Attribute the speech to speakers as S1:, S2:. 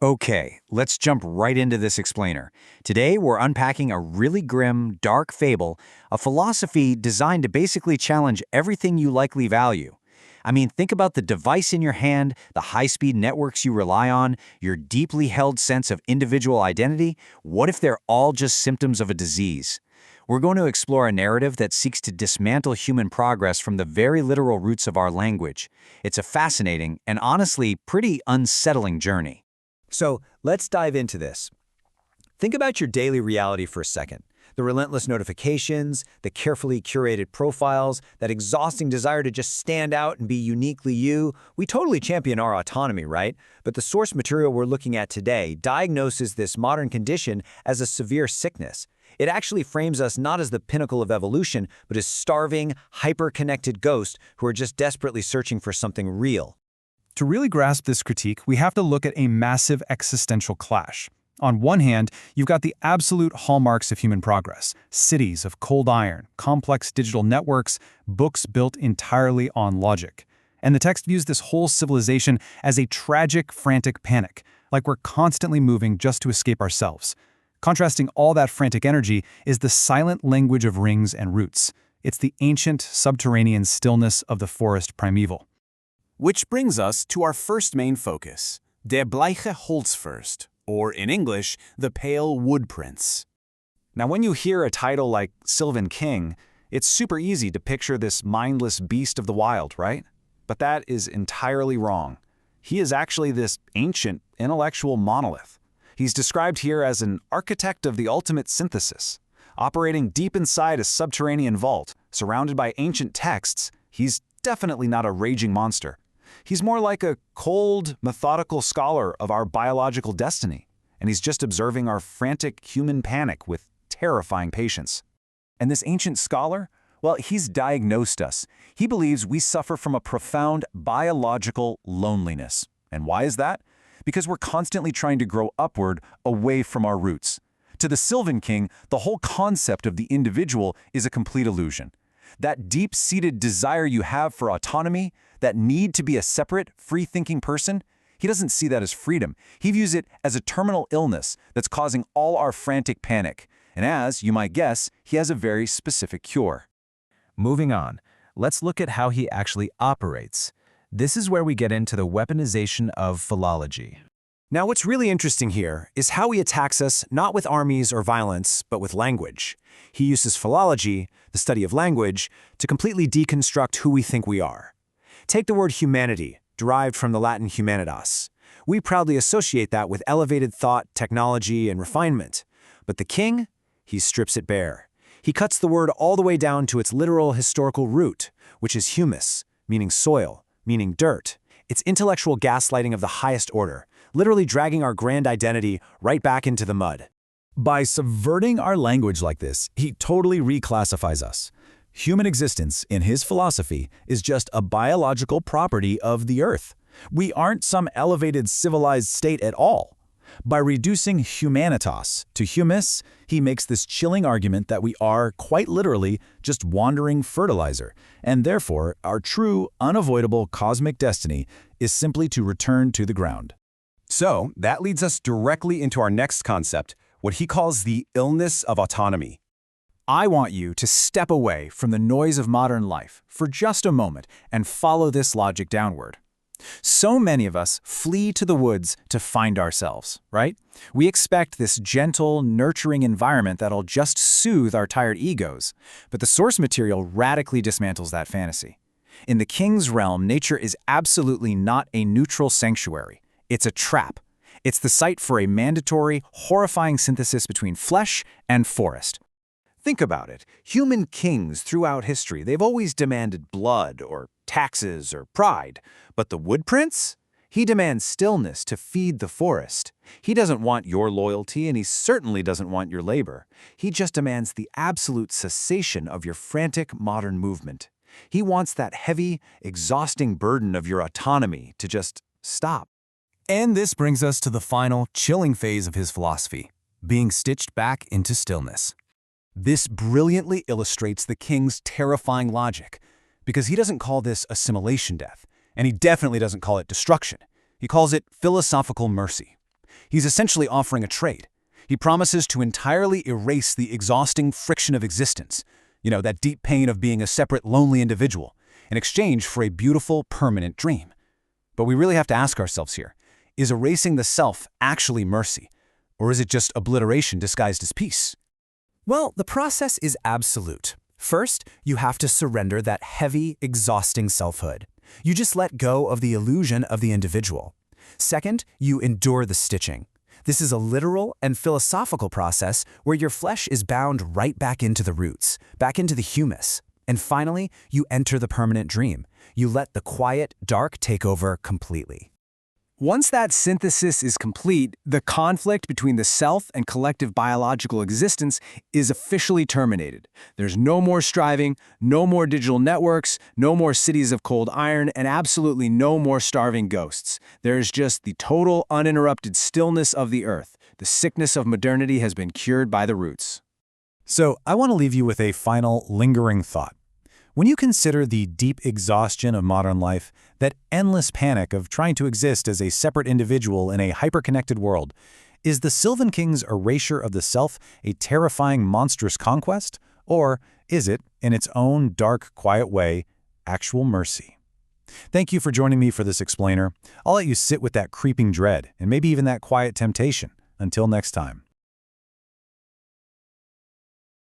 S1: Okay, let's jump right into this explainer. Today, we're unpacking a really grim, dark fable, a philosophy designed to basically challenge everything you likely value. I mean, think about the device in your hand, the high-speed networks you rely on, your deeply held sense of individual identity. What if they're all just symptoms of a disease? We're going to explore a narrative that seeks to dismantle human progress from the very literal roots of our language. It's a fascinating and honestly pretty unsettling journey.
S2: So let's dive into this. Think about your daily reality for a second. The relentless notifications, the carefully curated profiles, that exhausting desire to just stand out and be uniquely you. We totally champion our autonomy, right? But the source material we're looking at today diagnoses this modern condition as a severe sickness. It actually frames us not as the pinnacle of evolution, but as starving, hyper-connected ghosts who are just desperately searching for something real.
S3: To really grasp this critique, we have to look at a massive existential clash. On one hand, you've got the absolute hallmarks of human progress: cities of cold iron, complex digital networks, books built entirely on logic. And the text views this whole civilization as a tragic, frantic panic, like we're constantly moving just to escape ourselves. Contrasting all that frantic energy is the silent language of rings and roots. It's the ancient, subterranean stillness of the forest primeval.
S4: Which brings us to our first main focus, Der Bleiche Holzfürst, or in English, the Pale Wood Prince.
S1: Now, when you hear a title like Sylvan King, it's super easy to picture this mindless beast of the wild, right? But that is entirely wrong. He is actually this ancient, intellectual monolith. He's described here as an architect of the ultimate synthesis. Operating deep inside a subterranean vault, surrounded by ancient texts, he's definitely not a raging monster. He's more like a cold, methodical scholar of our biological destiny, and he's just observing our frantic human panic with terrifying patience. And this ancient scholar? Well, he's diagnosed us. He believes we suffer from a profound biological loneliness. And why is that? Because we're constantly trying to grow upward away from our roots. To the Sylvan King, the whole concept of the individual is a complete illusion. That deep-seated desire you have for autonomy, that need to be a separate, free-thinking person, he doesn't see that as freedom. He views it as a terminal illness that's causing all our frantic panic. And as you might guess, he has a very specific cure.
S2: Moving on, let's look at how he actually operates. This is where we get into the weaponization of philology. Now, what's really interesting here is how he attacks us not with armies or violence, but with language. He uses philology, the study of language, to completely deconstruct who we think we are. Take the word humanity, derived from the Latin humanitas. We proudly associate that with elevated thought, technology, and refinement. But the king, he strips it bare. He cuts the word all the way down to its literal historical root, which is humus, meaning soil, meaning dirt. It's intellectual gaslighting of the highest order, literally dragging our grand identity right back into the mud.
S5: By subverting our language like this, he totally reclassifies us. Human existence, in his philosophy, is just a biological property of the earth. We aren't some elevated civilized state at all. By reducing humanitas to humus, he makes this chilling argument that we are, quite literally, just wandering fertilizer, and therefore our true, unavoidable cosmic destiny is simply to return to the ground.
S6: So, that leads us directly into our next concept, what he calls the illness of autonomy.
S1: I want you to step away from the noise of modern life for just a moment and follow this logic downward. So many of us flee to the woods to find ourselves, right? We expect this gentle, nurturing environment that'll just soothe our tired egos, but the source material radically dismantles that fantasy. In the king's realm, nature is absolutely not a neutral sanctuary. It's a trap. It's the site for a mandatory, horrifying synthesis between flesh and forest. Think about it. Human kings throughout history, they've always demanded blood or taxes or pride. But the wood prince? He demands stillness to feed the forest. He doesn't want your loyalty, and he certainly doesn't want your labor. He just demands the absolute cessation of your frantic modern movement. He wants that heavy, exhausting burden of your autonomy to just stop.
S2: And this brings us to the final, chilling phase of his philosophy, being stitched back into stillness. This brilliantly illustrates the king's terrifying logic, because he doesn't call this assimilation death, and he definitely doesn't call it destruction. He calls it philosophical mercy.
S4: He's essentially offering a trade. He promises to entirely erase the exhausting friction of existence, that deep pain of being a separate, lonely individual, in exchange for a beautiful, permanent dream. But we really have to ask ourselves here, is erasing the self actually mercy? Or is it just obliteration disguised as peace?
S2: Well, the process is absolute. First, you have to surrender that heavy, exhausting selfhood. You just let go of the illusion of the individual. Second, you endure the stitching. This is a literal and philosophical process where your flesh is bound right back into the roots, back into the humus. And finally, you enter the permanent dream. You let the quiet, dark take over completely. Once that synthesis is complete, the conflict between the self and collective biological existence is officially terminated. There's no more striving, no more digital networks, no more cities of cold iron, and absolutely no more starving ghosts. There's just the total, uninterrupted stillness of the earth. The sickness of modernity has been cured by the roots.
S5: So I want to leave you with a final, lingering thought. When you consider the deep exhaustion of modern life, that endless panic of trying to exist as a separate individual in a hyper-connected world, is the Sylvan King's erasure of the self a terrifying, monstrous conquest? Or is it, in its own dark, quiet way, actual mercy? Thank you for joining me for this explainer. I'll let you sit with that creeping dread, and maybe even that quiet temptation. Until next time.